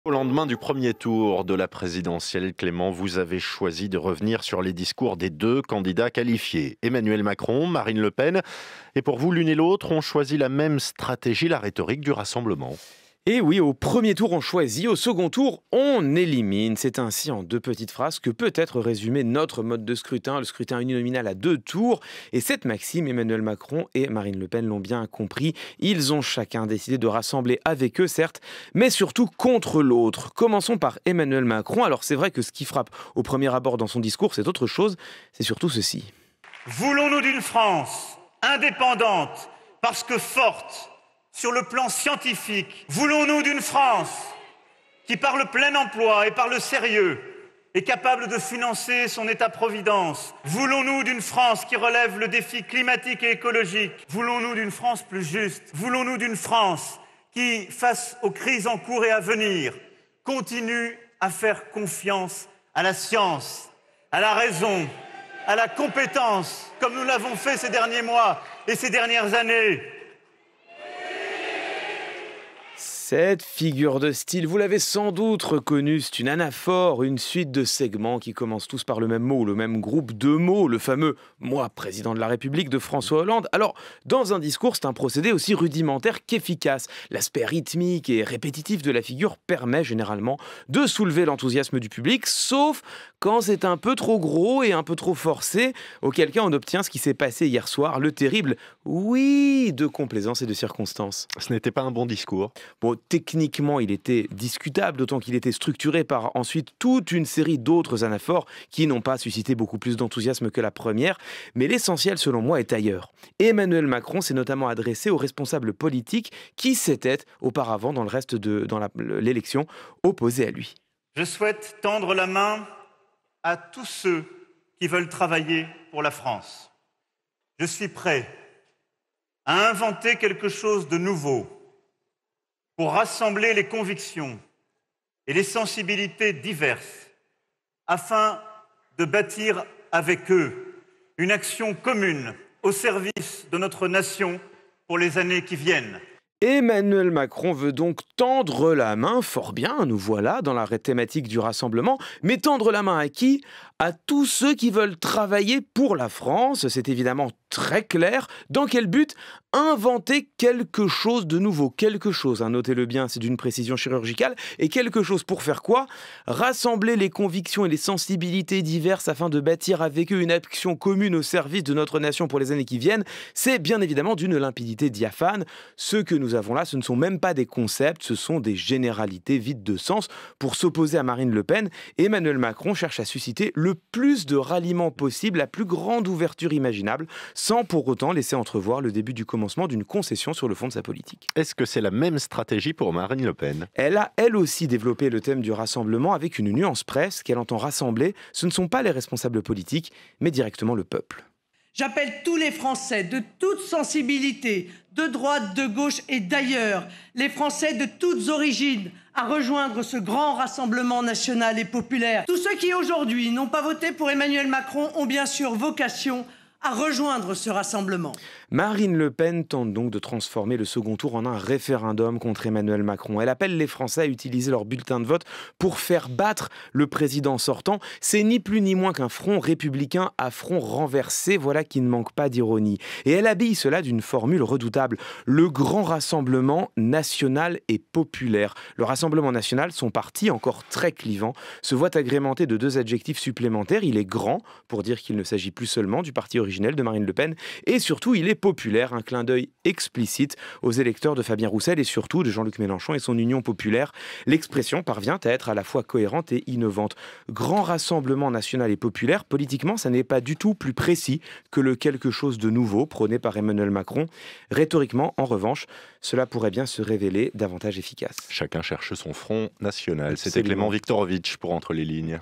Au lendemain du premier tour de la présidentielle, Clément, vous avez choisi de revenir sur les discours des deux candidats qualifiés, Emmanuel Macron, Marine Le Pen. Et pour vous, l'une et l'autre ont choisi la même stratégie, la rhétorique du rassemblement. Et oui, au premier tour on choisit, au second tour on élimine. C'est ainsi en deux petites phrases que peut être résumé notre mode de scrutin, le scrutin uninominal à deux tours. Et cette maxime, Emmanuel Macron et Marine Le Pen l'ont bien compris. Ils ont chacun décidé de rassembler avec eux, certes, mais surtout contre l'autre. Commençons par Emmanuel Macron. Alors c'est vrai que ce qui frappe au premier abord dans son discours, c'est autre chose, c'est surtout ceci. Voulons-nous d'une France indépendante parce que forte sur le plan scientifique? Voulons-nous d'une France qui, par le plein emploi et par le sérieux, est capable de financer son État-providence? Voulons-nous d'une France qui relève le défi climatique et écologique? Voulons-nous d'une France plus juste? Voulons-nous d'une France qui, face aux crises en cours et à venir, continue à faire confiance à la science, à la raison, à la compétence, comme nous l'avons fait ces derniers mois et ces dernières années? Cette figure de style, vous l'avez sans doute reconnue, c'est une anaphore, une suite de segments qui commencent tous par le même mot, le même groupe de mots, le fameux « moi, président de la République » de François Hollande. Alors, dans un discours, c'est un procédé aussi rudimentaire qu'efficace. L'aspect rythmique et répétitif de la figure permet généralement de soulever l'enthousiasme du public, sauf quand c'est un peu trop gros et un peu trop forcé, auquel cas on obtient ce qui s'est passé hier soir, le terrible « oui » de complaisance et de circonstance. Ce n'était pas un bon discours. Bon, techniquement, il était discutable, d'autant qu'il était structuré par ensuite toute une série d'autres anaphores qui n'ont pas suscité beaucoup plus d'enthousiasme que la première. Mais l'essentiel, selon moi, est ailleurs. Emmanuel Macron s'est notamment adressé aux responsables politiques qui s'étaient auparavant, dans le reste de l'élection, opposés à lui. Je souhaite tendre la main à tous ceux qui veulent travailler pour la France. Je suis prêt à inventer quelque chose de nouveau pour rassembler les convictions et les sensibilités diverses afin de bâtir avec eux une action commune au service de notre nation pour les années qui viennent. Emmanuel Macron veut donc tendre la main, fort bien, nous voilà dans la thématique du rassemblement, mais tendre la main à qui? À tous ceux qui veulent travailler pour la France, c'est évidemment très clair. Dans quel but? Inventer quelque chose de nouveau, quelque chose, notez-le bien, c'est d'une précision chirurgicale, et quelque chose pour faire quoi? Rassembler les convictions et les sensibilités diverses afin de bâtir avec eux une action commune au service de notre nation pour les années qui viennent, c'est bien évidemment d'une limpidité diaphane. Ce que nous avons là, ce ne sont même pas des concepts, ce sont des généralités vides de sens. Pour s'opposer à Marine Le Pen, Emmanuel Macron cherche à susciter le plus de ralliement possible, la plus grande ouverture imaginable, sans pour autant laisser entrevoir le début du commencement d'une concession sur le fond de sa politique. Est-ce que c'est la même stratégie pour Marine Le Pen? Elle a, elle aussi, développé le thème du rassemblement avec une nuance presse qu'elle entend rassembler. Ce ne sont pas les responsables politiques, mais directement le peuple. J'appelle tous les Français de toute sensibilité, de droite, de gauche et d'ailleurs, les Français de toutes origines, à rejoindre ce grand rassemblement national et populaire. Tous ceux qui aujourd'hui n'ont pas voté pour Emmanuel Macron ont bien sûr vocation à rejoindre ce rassemblement. Marine Le Pen tente donc de transformer le second tour en un référendum contre Emmanuel Macron. Elle appelle les Français à utiliser leur bulletin de vote pour faire battre le président sortant. C'est ni plus ni moins qu'un front républicain à front renversé, voilà qui ne manque pas d'ironie. Et elle habille cela d'une formule redoutable, le grand rassemblement national et populaire. Le Rassemblement national, son parti, encore très clivant, se voit agrémenté de deux adjectifs supplémentaires. Il est grand, pour dire qu'il ne s'agit plus seulement du parti originel de Marine Le Pen, et surtout il est populaire, un clin d'œil explicite aux électeurs de Fabien Roussel et surtout de Jean-Luc Mélenchon et son Union populaire. L'expression parvient à être à la fois cohérente et innovante. Grand rassemblement national et populaire, politiquement, ça n'est pas du tout plus précis que le quelque chose de nouveau prôné par Emmanuel Macron. Rhétoriquement, en revanche, cela pourrait bien se révéler davantage efficace. Chacun cherche son front national. C'était Absolument. Clément Viktorovitch pour Entre les lignes.